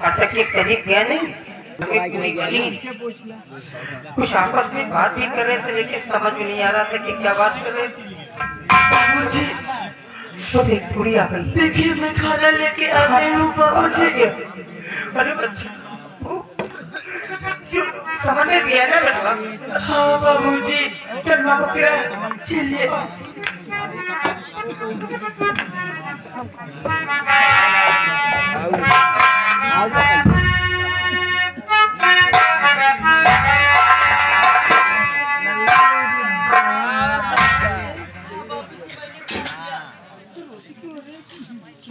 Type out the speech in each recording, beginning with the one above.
अटके करीब गया नहीं, कुछ आपस में बात भी कर रहे थे लेकिन समझ में नहीं आ रहा था कि क्या बात कर रहे थे। मुझे तो एक पूरी आ गई। देखिए मैं खाना लेके आ गई हूँ बाबूजी। अरे बच्चा समझ में दिया ना बेटा? हाँ बाबूजी। चल बाबू फिर चलिए।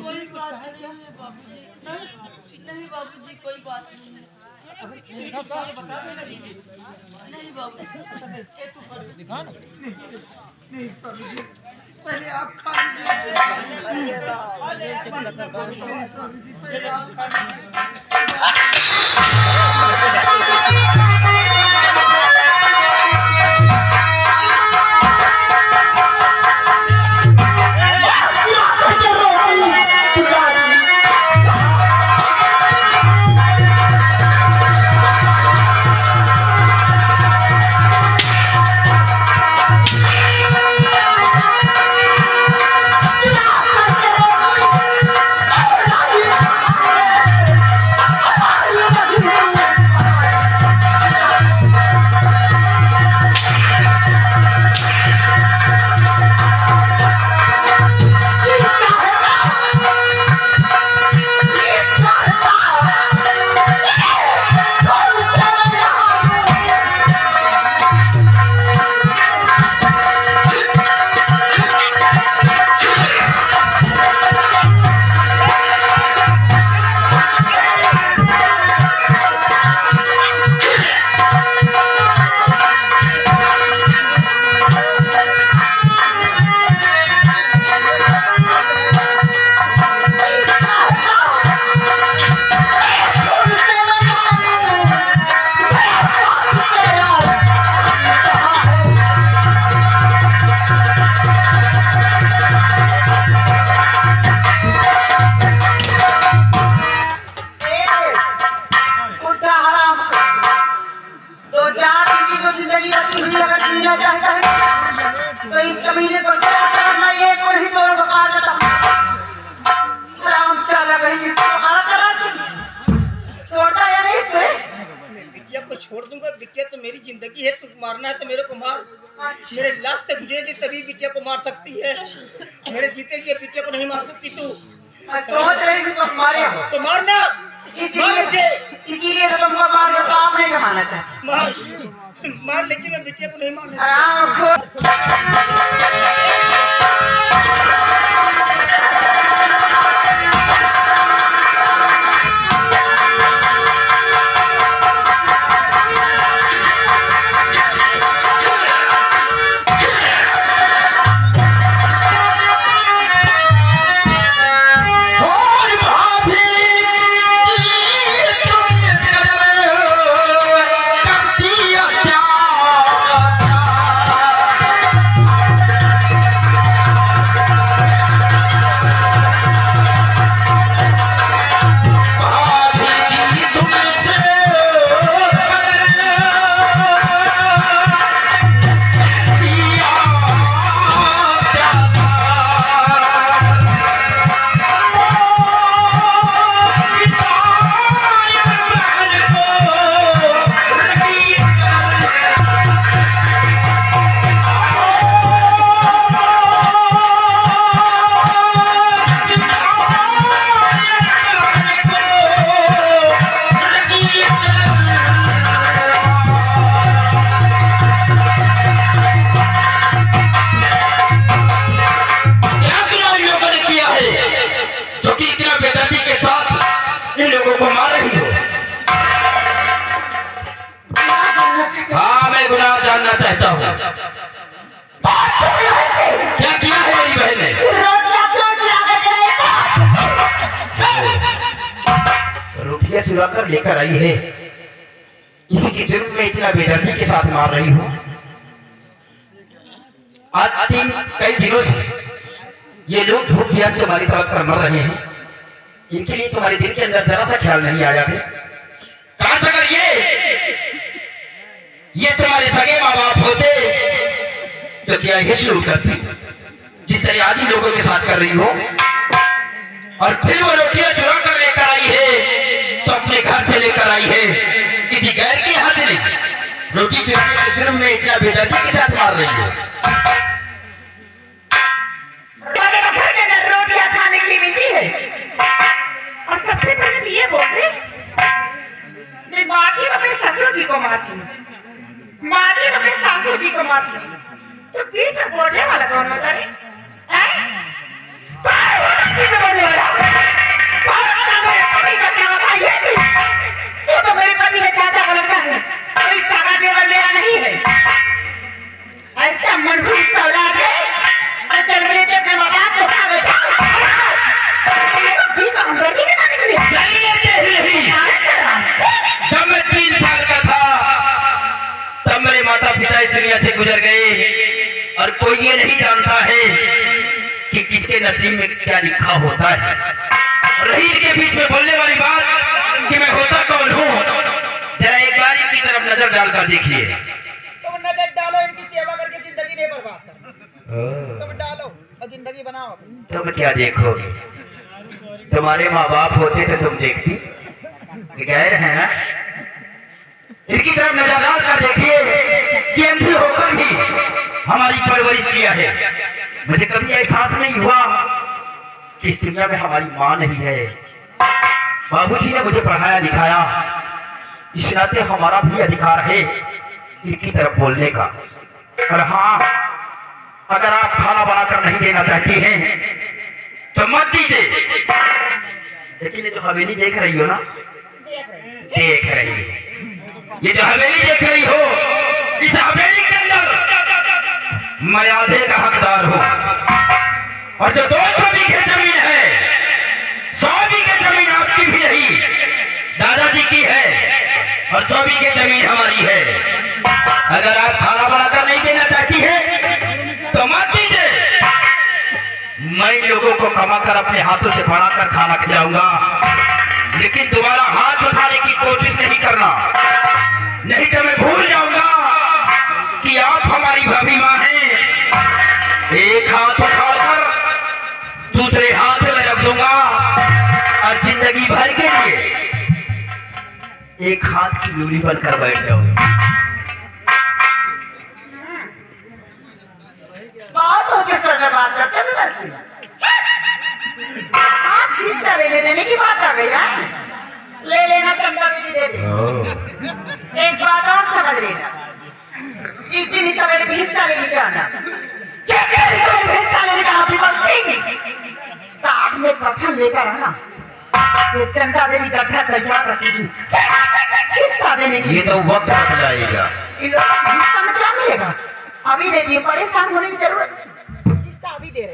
कोई बात नहीं है बाबूजी। नहीं बाबूजी कोई बात नहीं है। नहीं बाबू दिखा ना। नहीं स्वामी पहले आप खा लीजिए। नहीं स्वामी जी पहले आप खा लीजिए। तो इस कमीने को मैं एक और ही तो बकार देता हराम चाला कहीं किसको बकार करा छोड़ता या नहीं इसको? बिटिया को छोड़ दूंगा। बिटिया तो मेरी जिंदगी है। तू मारना है तो मेरे को मार। मेरे लाश से गुजरेगी तभी बिटिया को मार सकती है। मेरे जीते जी बिटिया को नहीं मार सकती तू। सोच रही थी तुम मारे हो तो मारना। इसीलिए तो तुमको मार के काम नहीं कमाना चाहते। मार लेकिन मैं बिटिया को नहीं मारना। जानना चाहता हूँ क्या किया है मेरी बहन ने? रोटियां चुरा कर लेकर आई है, इसी के जुर्म में इतना बेदर्दी के साथ मार रही हूँ। आज कई दिनों से ये लोग भूख प्यास के मारी तड़प कर मर रहे हैं, इनके लिए तुम्हारे दिल के अंदर जरा सा ख्याल नहीं आया है? काश अगर ये तुम्हारे सगे माँ बाप होते तो क्या ये शुरू करती जिस तरह आज इन लोगों के साथ कर रही हो? और फिर वो रोटियां चुरा कर लेकर आई है तो अपने घर से लेकर आई है, किसी गैर के यहाँ से नहीं। रोटी चुराने के जुर्म में इतना बेदर्दी के साथ मार रही हो। घर के अंदर रोटियां खाने की मिलती है और सबसे पहले तो ये बोल रही मैं मारती तो अपने ससुर जी को मारती हूँ, मारती तो अपने सासू जी को मारती हूँ, तो बीच में बोलने वाला कौन होता है? बोलने वाला मेरे पति का चाचा भाई है तू तो मेरे पति का चाचा का लड़का है, कोई सागा देवर मेरा नहीं है। ऐसा मनभूत औलाद है और चल रहे थे अपने बाबा को खा बैठा जब मैं 3 साल का था तब मेरे माता पिता इस दुनिया से गुजर गए और कोई ये नहीं जानता है कि किसके नसीब में क्या लिखा होता है। रही के बीच में बोलने वाली बात कि मैं होता कौन हूँ, जरा एक बार इनकी तरफ नजर डालकर देखिए। तुम नजर डालो, इनकी सेवा करके जिंदगी नहीं बर्बाद करना। तुम डालो और जिंदगी बनाओ। तुम क्या देखोगे? तुम्हारे माँ बाप होते तो तुम देखती, गैर है ना? इनकी तरफ नजर डालकर देखिए कि अंधी होकर भी हमारी परवरिश किया है। मुझे कभी एहसास नहीं हुआ कि इस दुनिया में हमारी माँ नहीं है। बाबूजी ने मुझे पढ़ाया लिखाया, इस नाते हमारा भी अधिकार है इनकी तरफ बोलने का। और हाँ, अगर आप खाना बनाकर नहीं देना चाहती हैं तो मत दीजिए, लेकिन ये जो हवेली देख रही हो ना, देख रही हो, ये जो हवेली देख रही हो, इस हवेली के अंदर मैं आधे का हकदार हूँ। और जो 200 बीघे जमीन है, 100 बीघे जमीन आपकी भी नहीं, दादाजी की है, और 100 बीघे जमीन हमारी है। अगर आप खाना बनाकर नहीं देना चाहती है तो मत दीजिए, मैं इन लोगों को कमाकर अपने हाथों से बनाकर खाना खिलाऊंगा, लेकिन दोबारा हाथ उठाने की कोशिश नहीं करना, नहीं तो मैं भूल जाऊंगा कि आप हमारी भाभी माँ हैं। एक हाथ उठाकर दूसरे हाथ में रख दूंगा और जिंदगी भर के लिए एक हाथ की डोरी बनकर बैठ जाऊंगा। बहुत ऊंचे स्वर में बात करते हैं बस। आज हिस्सा लेने देने की बात आ गई है, ले लेना चंदा दीदी दे दे। एक बात और समझ लेना, जिस दिन इस सवेरे भी हिस्सा लेने के आना, हिस्सा लेने का हाथी बनती साथ में कफन लेकर आना, ये चंदा देवी गड्ढा तैयार रखेगी हिस्सा देने की। ये तो वक्त बताएगा। इन लोगों को हिस्सा में क्या मिलेगा? अभी दे दिए, परेशान होने की जरूरत नहीं। हिस्सा अभी दे रहे।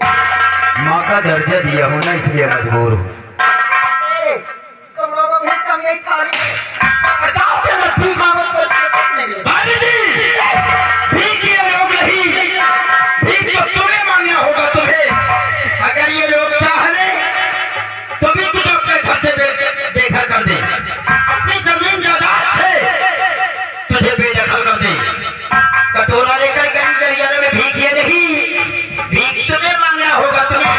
माँ का दर्जा दिया हो ना, इसलिए मजबूर हूँ। तुम लोगों के हिस्सा में एक थाली गाँव के अंदर भीख मांगो तो नहीं मिलेगा। भीख ये लोग नहीं, भीख तो तुम्हें मांगना होगा। तुम्हें अगर ये लोग चाह ले तो भी तुझे अपने घर से बेघर कर दे, अपनी जमीन जायदाद से तुझे बेदखल कर दे। कटोरा लेकर गली गलियारों में भीख ये नहीं, भीख तुम्हें मांगना होगा। तुम्हें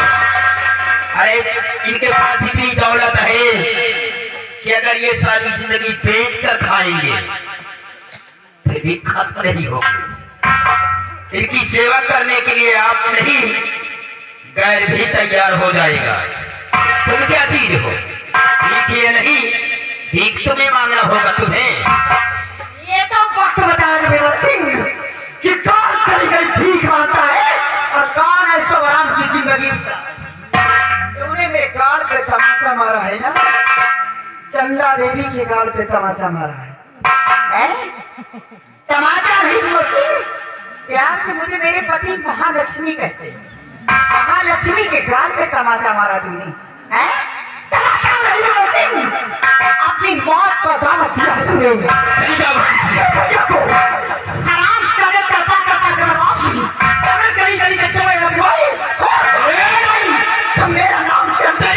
अरे इनके पास इतनी दौलत है कि अगर ये सारी जिंदगी बेच कर खाएंगे फिर भी खत्म नहीं होगी। इनकी सेवा करने के लिए आप नहीं, गैर भी तैयार हो जाएगा। तुम क्या चीज हो? भीख ये नहीं, भीख तुम्हें मांगना होगा। तुम्हें ये तो वक्त बता रहे सिंह कि कौन कहीं कहीं भीख मांगता है और कौन ऐसा आराम की जिंदगी। तूने मेरे गाल पे तमाचा मारा है ना, चंदा देवी के गाल पे तमाचा मारा है? तमाचा नहीं बोलती, प्यार से मुझे मेरे पति महालक्ष्मी कहते हैं। महालक्ष्मी के गाल पे तमाचा मारा तूने, तमाचा नहीं बोलती, अपनी मौत का दावा दिया तूने। हराम साले करता अगर कहीं कहीं के तुम्हें तो मेरा नाम चंदा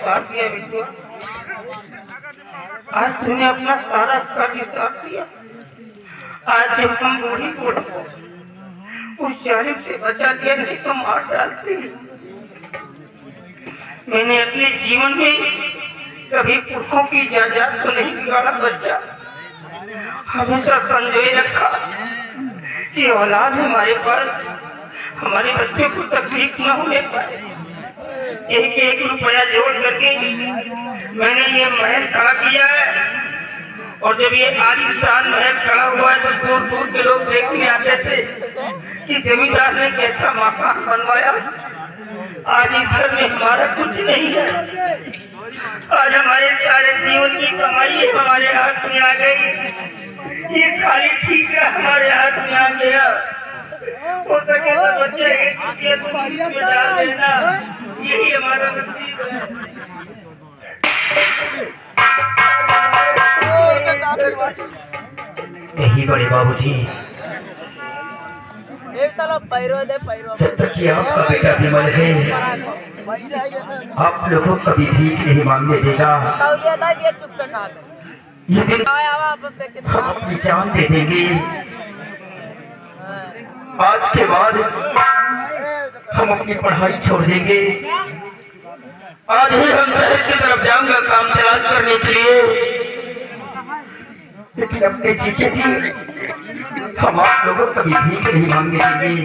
उतार दिया बिट्टू। आज तूने अपना सारा कर्ज उतार दिया। आज जब हम बूढ़ी बूढ़ी को उस जालिम से बचा दिया, नहीं तो मार डालती। मैंने अपने जीवन में कभी पुरखों की जायदाद तो नहीं बिगाड़ा बच्चा, हमेशा संजोए रखा कि औलाद हमारे पास हमारे बच्चों को तकलीफ न होने पाए। एक एक रुपया जोड़ करके मैंने ये महल खड़ा किया है, और जब ये आलीशान महल खड़ा हुआ है तो दूर दूर के लोग देखने आते थे कि जमींदार ने कैसा मकान बनवाया। आज इस घर में हमारा कुछ नहीं है। आज हमारे सारे जीवन की कमाई हमारे हाथ में आ गई। ये खाली ठीक है हमारे हाथ में आ गया। हो सके तो बच्चे एक रुपये में डाल देना, यही हमारा नसीब है। यही बड़े बाबूजी, जब तक कि आपका बेटा विमल है आप लोगों को कभी भीख नहीं मांगने देगा। ये दिन हम अपनी जान दे देंगे। आज के बाद हम अपनी पढ़ाई छोड़ देंगे। आज ही हम शहर की तरफ जाऊंगा काम तलाश करने के लिए, लेकिन अपने जीजे जी हम आप लोगों को कभी भीख नहीं मांगने देंगे।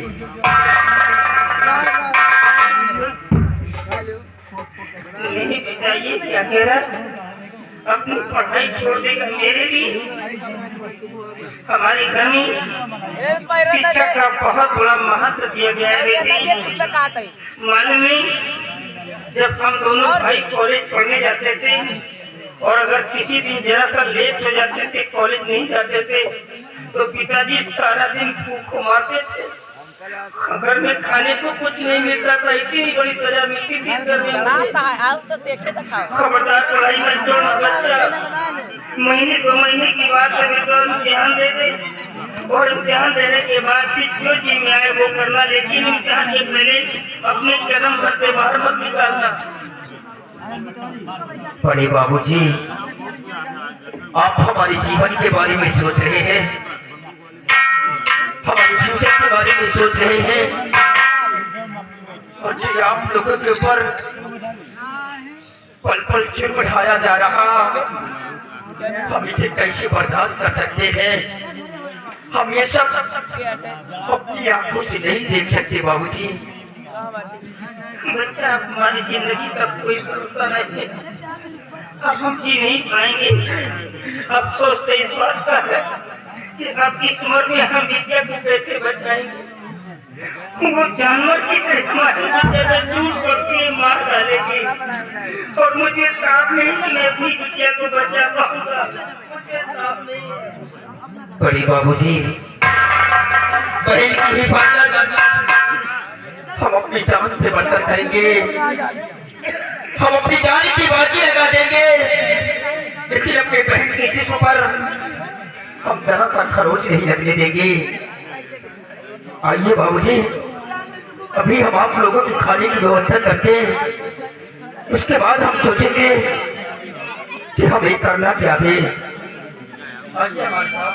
नहीं बेटा, ये क्या कह रहा है? अपनी पढ़ाई छोड़ देगा मेरे लिए? हमारे घर में शिक्षा का बहुत बड़ा महत्व दिया गया है बेटी। मालूम है, जब हम दोनों भाई कॉलेज पढ़ने जाते थे और अगर किसी दिन जरा सा लेट हो जाते थे, कॉलेज नहीं जाते थे, तो पिताजी सारा दिन भूख मारते थे। घर में खाने को कुछ नहीं मिलता था, इतनी बड़ी सजा मिलती थी घर में। खबरदार पढ़ाई में छोड़ना बच्चा। महीने 2 महीने की बात है, इम्तिहान दे दे, और इम्तिहान देने के बाद फिर जो जी में आए वो करना, लेकिन इम्तिहान के पहले अपने कदम घर से बाहर मत निकालना। बड़े बाबूजी, आप हमारे जीवन के बारे में सोच रहे हैं, हमारे फ्यूचर के बारे में सोच रहे हैं, और जो आप लोगों के ऊपर पल पल चिड़चिड़ाया जा रहा, हम इसे कैसे बर्दाश्त कर सकते हैं? हम ये सब अपनी आंखों से नहीं देख सकते बाबूजी। बच्चा, हमारी जिंदगी का कोई भरोसा नहीं है, अब हम जी नहीं पाएंगे। अफसोस तो इस बात का है कि अब इस उम्र में हम विद्या को कैसे बचाएंगे। वो जानवर की तरह हमारी विद्या झूठ करके मार डालेगी, और मुझे साफ नहीं कि मैं अपनी विद्या को बचा पाऊंगा। मुझे साफ नहीं। बड़े बाबूजी, बहन की हिफाजत हम अपनी जान से बढ़कर करेंगे, हम अपनी जान की बाजी लगा देंगे, लेकिन अपने बहन के जिस्म पर हम जरा सा खरोच नहीं लगने देंगे। आइए बाबूजी, अभी हम आप लोगों की खाने की व्यवस्था करते हैं, उसके बाद हम सोचेंगे कि हमें करना क्या है। आइए हमारे साथ।